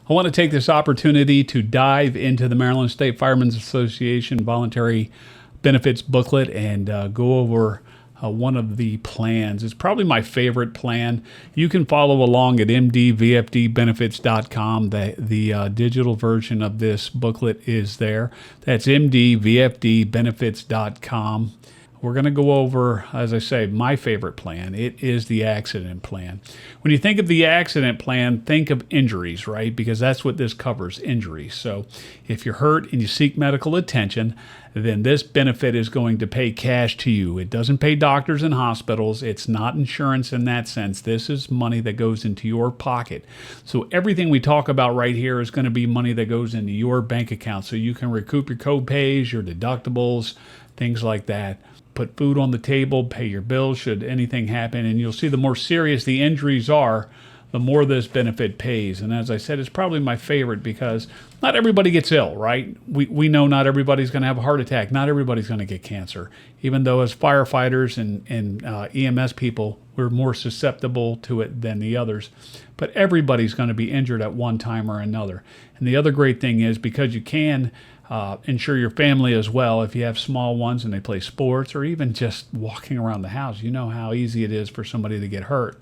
I want to take this opportunity to dive into the Maryland State Firemen's Association voluntary benefits booklet and go over one of the plans. It's probably my favorite plan. You can follow along at mdvfdbenefits.com. The digital version of this booklet is there. That's mdvfdbenefits.com. We're going to go over, as I say, my favorite plan. It is the accident plan. When you think of the accident plan, think of injuries, right? Because that's what this covers, injuries. So if you're hurt and you seek medical attention, then this benefit is going to pay cash to you. It doesn't pay doctors and hospitals. It's not insurance in that sense. This is money that goes into your pocket. So everything we talk about right here is going to be money that goes into your bank account. So you can recoup your co-pays, your deductibles, things like that. Put food on the table, pay your bills should anything happen. And you'll see the more serious the injuries are, the more this benefit pays. And as I said, it's probably my favorite because not everybody gets ill, right? We know not everybody's going to have a heart attack. Not everybody's going to get cancer. Even though as firefighters and EMS people, we're more susceptible to it than the others. But everybody's going to be injured at one time or another. And the other great thing is because you can insure your family as well. If you have small ones and they play sports or even just walking around the house, you know how easy it is for somebody to get hurt.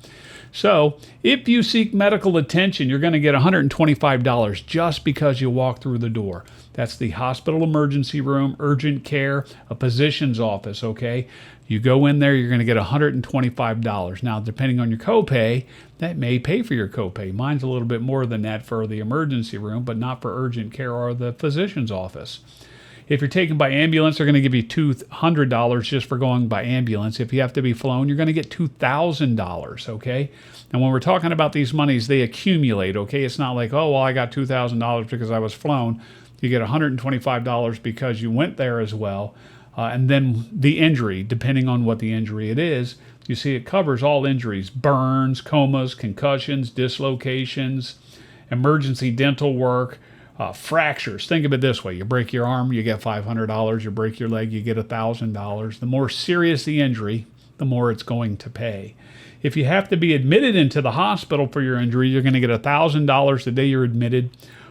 So if you seek medical attention, you're going to get $125 just because you walk through the door. That's the hospital emergency room, urgent care, a physician's office, okay? You go in there, you're going to get $125. Now, depending on your copay, that may pay for your copay. Mine's a little bit more than that for the emergency room, but not for urgent care or the physician's office. If you're taken by ambulance, they're going to give you $200 just for going by ambulance. If you have to be flown, you're going to get $2,000, okay? And when we're talking about these monies, they accumulate, okay? It's not like, oh, well, I got $2,000 because I was flown. You get $125 because you went there as well. And then the injury, depending on what the injury it is, you see it covers all injuries, burns, comas, concussions, dislocations, emergency dental work, fractures. Think of it this way. You break your arm, you get $500. You break your leg, you get $1,000. The more serious the injury, the more it's going to pay. If you have to be admitted into the hospital for your injury, you're going to get $1,000 the day you're admitted,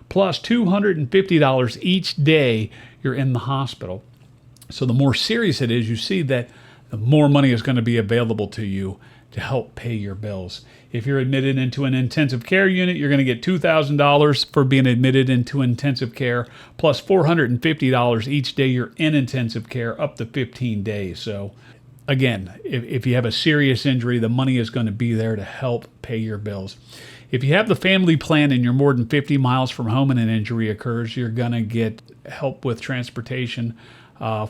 plus $250 each day you're in the hospital. So the more serious it is, you see that the more money is going to be available to you to help pay your bills. If you're admitted into an intensive care unit, you're going to get $2,000 for being admitted into intensive care, plus $450 each day you're in intensive care, up to 15 days. So again, if you have a serious injury, the money is going to be there to help pay your bills. If you have the family plan and you're more than 50 miles from home and an injury occurs, you're going to get help with transportation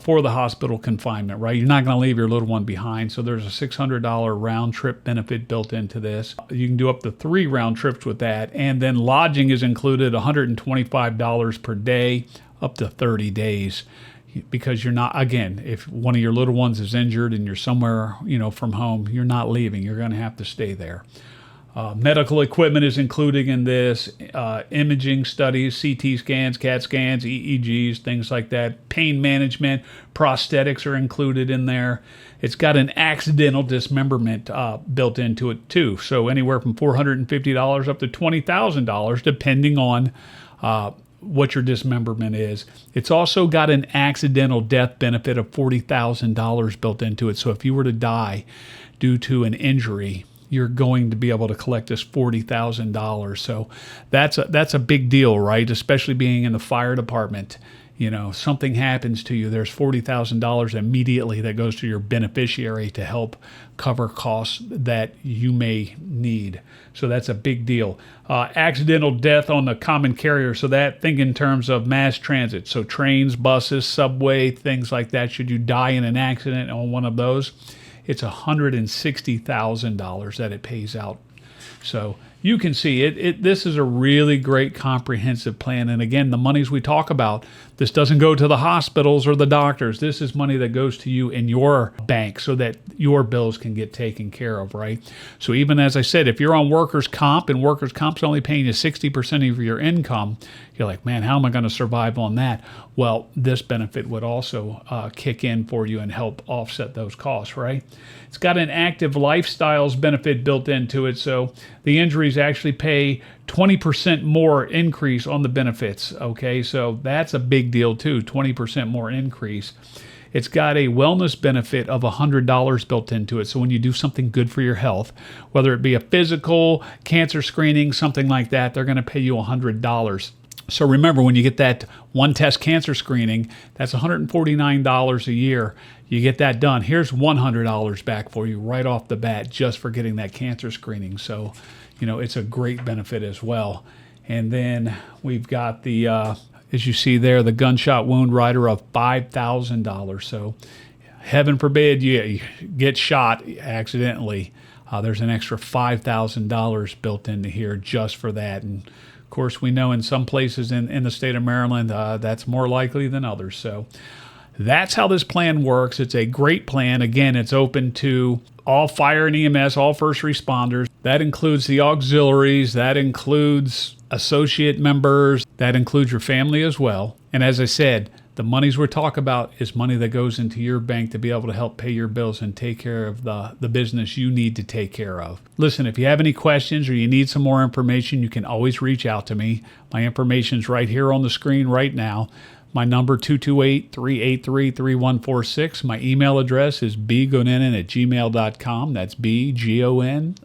for the hospital confinement, right? You're not going to leave your little one behind. So there's a $600 round trip benefit built into this. You can do up to 3 round trips with that. And then lodging is included, $125 per day, up to 30 days. Because you're not, again, if one of your little ones is injured and you're somewhere, from home, you're not leaving. You're going to have to stay there. Medical equipment is included in this, imaging studies, CT scans, CAT scans, EEGs, things like that. Pain management, prosthetics are included in there. It's got an accidental dismemberment built into it too. So anywhere from $450 up to $20,000, depending on what your dismemberment is. It's also got an accidental death benefit of $40,000 built into it. So if you were to die due to an injury, you're going to be able to collect this $40,000. So that's a big deal, right? Especially being in the fire department. Something happens to you, there's $40,000 immediately that goes to your beneficiary to help cover costs that you may need. So that's a big deal. Accidental death on the common carrier. So think in terms of mass transit. So trains, buses, subway, things like that. Should you die in an accident on one of those, it's $160,000 that it pays out. So you can see this is a really great comprehensive plan. And again, the monies we talk about, this doesn't go to the hospitals or the doctors. This is money that goes to you in your bank so that your bills can get taken care of, right? So even as I said, if you're on workers' comp and workers' comp's only paying you 60% of your income, you're like, man, how am I going to survive on that? Well, this benefit would also kick in for you and help offset those costs, right? It's got an active lifestyles benefit built into it. So the injuries auxiliaries actually pay 20% more increase on the benefits. Okay, so that's a big deal too, 20% more increase. It's got a wellness benefit of $100 built into it. So when you do something good for your health, whether it be a physical, cancer screening, something like that, they're going to pay you $100. So remember, when you get that one test cancer screening, that's $149 a year. You get that done. Here's $100 back for you right off the bat just for getting that cancer screening. So, it's a great benefit as well. And then we've got the, as you see there, the gunshot wound rider of $5,000. So heaven forbid you get shot accidentally. There's an extra $5,000 built into here just for that. And of course, we know in some places in the state of Maryland, that's more likely than others. So that's how this plan works. It's a great plan. Again, it's open to all fire and EMS, all first responders. That includes the auxiliaries. That includes associate members. That includes your family as well. And as I said, the monies we're talking about is money that goes into your bank to be able to help pay your bills and take care of the business you need to take care of. Listen, if you have any questions or you need some more information, you can always reach out to me. My information's right here on the screen right now. My number, 228-383-3146. My email address is bgonanan@gmail.com. That's BGONINAN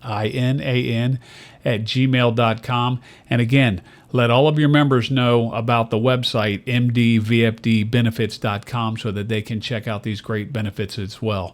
@gmail.com. And again, let all of your members know about the website, mdvfdbenefits.com, so that they can check out these great benefits as well.